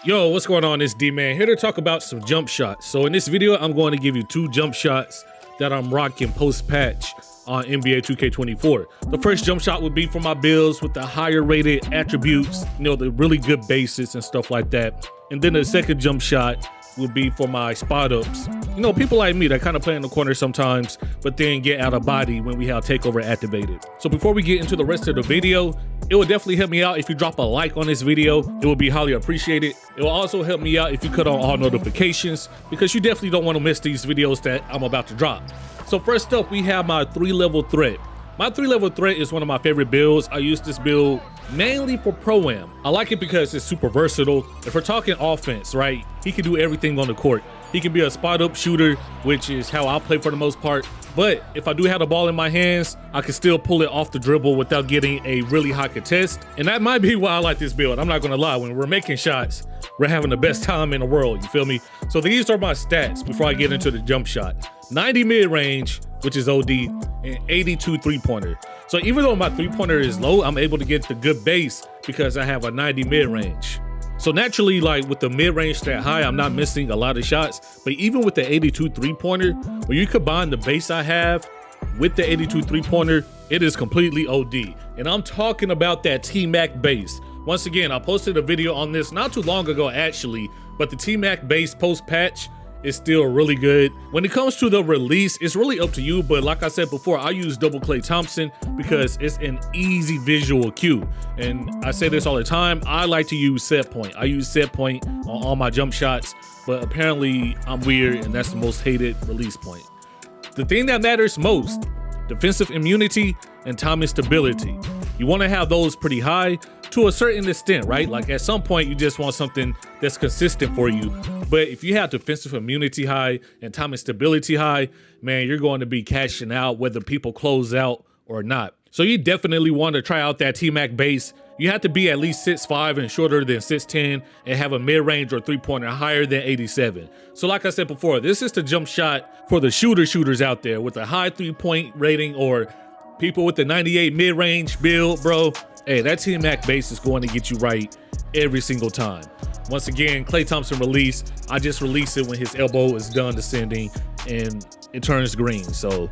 Yo, what's going on? It's D-Man here to talk about some jump shots. So in this video, I'm going to give you 2 jump shots that I'm rocking post-patch on NBA 2K24. The first jump shot would be for my builds with the higher rated attributes, the really good bases and stuff like that. And then the second jump shot would be for my spot ups. People like me that kind of play in the corner sometimes, but then get out of body when we have takeover activated. So before we get into the rest of the video, it will definitely help me out if you drop a like on this video. It will be highly appreciated. It will also help me out if you cut on all notifications, because you definitely don't want to miss these videos that I'm about to drop. So first up, we have my 3-level threat. My 3-level threat is one of my favorite builds. I use this build mainly for Pro-Am. I like it because it's super versatile. If we're talking offense, right, he can do everything on the court. He can be a spot-up shooter, which is how I play for the most part. But if I do have the ball in my hands, I can still pull it off the dribble without getting a really high contest. And that might be why I like this build. I'm not gonna lie, when we're making shots, we're having the best time in the world, you feel me? So these are my stats before I get into the jump shot. 90 mid-range, which is OD, and 82 3-pointer. So even though my 3-pointer is low, I'm able to get the good base because I have a 90 mid-range. So naturally, like with the mid-range stat high, I'm not missing a lot of shots. But even with the 82 3-pointer, when you combine the base I have with the 82 3-pointer, it is completely OD. And I'm talking about that T-Mac base. Once again, I posted a video on this not too long ago actually, but the T-Mac base post-patch is still really good. When it comes to the release, it's really up to you, but like I said before, I use double Klay Thompson because it's an easy visual cue. And I say this all the time, I like to use set point. I use set point on all my jump shots, but apparently I'm weird and that's the most hated release point. The thing that matters most, defensive immunity and timing stability. You wanna have those pretty high to a certain extent, right? Like at some point you just want something that's consistent for you. But if you have defensive immunity high and timing stability high, man, you're going to be cashing out whether people close out or not. So you definitely want to try out that T-Mac base. You have to be at least 6'5" and shorter than 6'10" and have a mid-range or 3-pointer higher than 87. So like I said before, this is the jump shot for the shooters out there with a high 3-point rating or people with the 98 mid-range build, bro. Hey, that T-Mac base is going to get you right every single time. Once again, Klay Thompson release, I just release it when his elbow is done descending and it turns green. So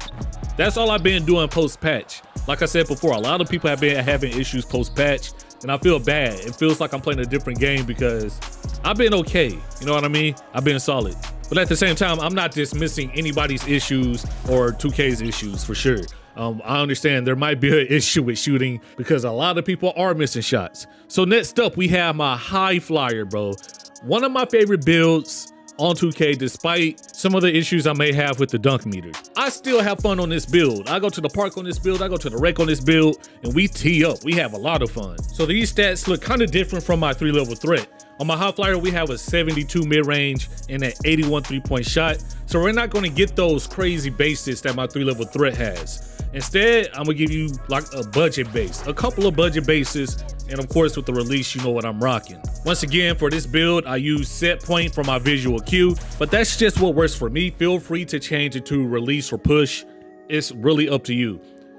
that's all I've been doing post-patch. Like I said before, a lot of people have been having issues post-patch and I feel bad. It feels like I'm playing a different game because I've been okay. You know what I mean? I've been solid. But at the same time, I'm not dismissing anybody's issues or 2K's issues for sure. I understand there might be an issue with shooting because a lot of people are missing shots. So next up, we have my high flyer, bro. One of my favorite builds on 2K, despite some of the issues I may have with the dunk meter. I still have fun on this build. I go to the park on this build, I go to the rec on this build, and we tee up. We have a lot of fun. So these stats look kind of different from my 3-level threat. On my high flyer, we have a 72 mid-range and an 81 3-point shot. So we're not going to get those crazy bases that my 3-level threat has. Instead, I'm gonna give you like a budget base, a couple of budget bases, and of course with the release, you know what I'm rocking. Once again, for this build, I use set point for my visual cue, but that's just what works for me. Feel free to change it to release or push. It's really up to you.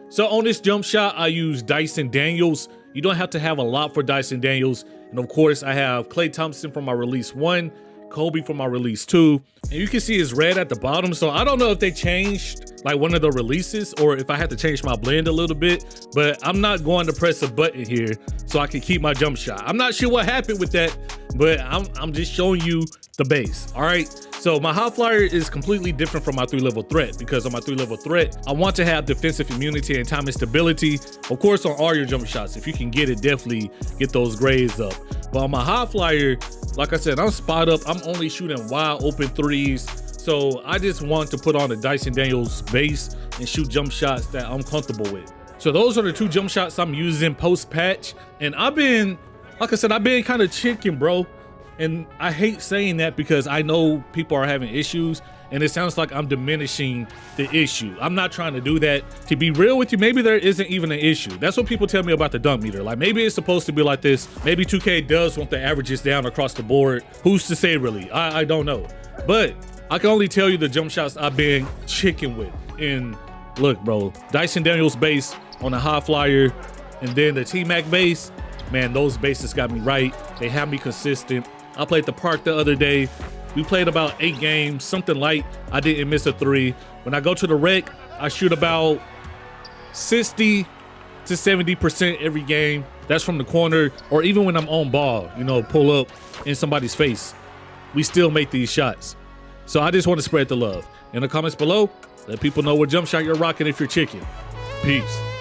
So on this jump shot, I use Dyson Daniels. You don't have to have a lot for Dyson Daniels. And of course, I have Klay Thompson for my release 1, Kobe for my release 2, and you can see it's red at the bottom. So I don't know if they changed like one of the releases or if I had to change my blend a little bit, but I'm not going to press a button here so I can keep my jump shot. I'm not sure what happened with that, but I'm just showing you the base. All right. So my high flyer is completely different from my 3-level threat because on my 3-level threat, I want to have defensive immunity and timing stability. Of course, on all your jump shots, if you can get it, definitely get those grades up. But on my high flyer, like I said, I'm spot up. I'm only shooting wide open threes. So I just want to put on the Dyson Daniels base and shoot jump shots that I'm comfortable with. So those are the 2 jump shots I'm using post-patch. And I've been, like I said, I've been kind of chicken, bro. And I hate saying that because I know people are having issues and it sounds like I'm diminishing the issue. I'm not trying to do that. To be real with you, maybe there isn't even an issue. That's what people tell me about the dunk meter. Like maybe it's supposed to be like this. Maybe 2K does want the averages down across the board. Who's to say really? I don't know. But I can only tell you the jump shots I've been chicken with. And look, bro, Dyson Daniels base on a high flyer and then the T-Mac base, man, those bases got me right. They have me consistent. I played the park the other day. We played about 8 games, something light. I didn't miss a 3. When I go to the rec, I shoot about 60 to 70% every game. That's from the corner, or even when I'm on ball, you know, pull up in somebody's face. We still make these shots. So I just want to spread the love. In the comments below, let people know what jump shot you're rocking if you're chicken. Peace.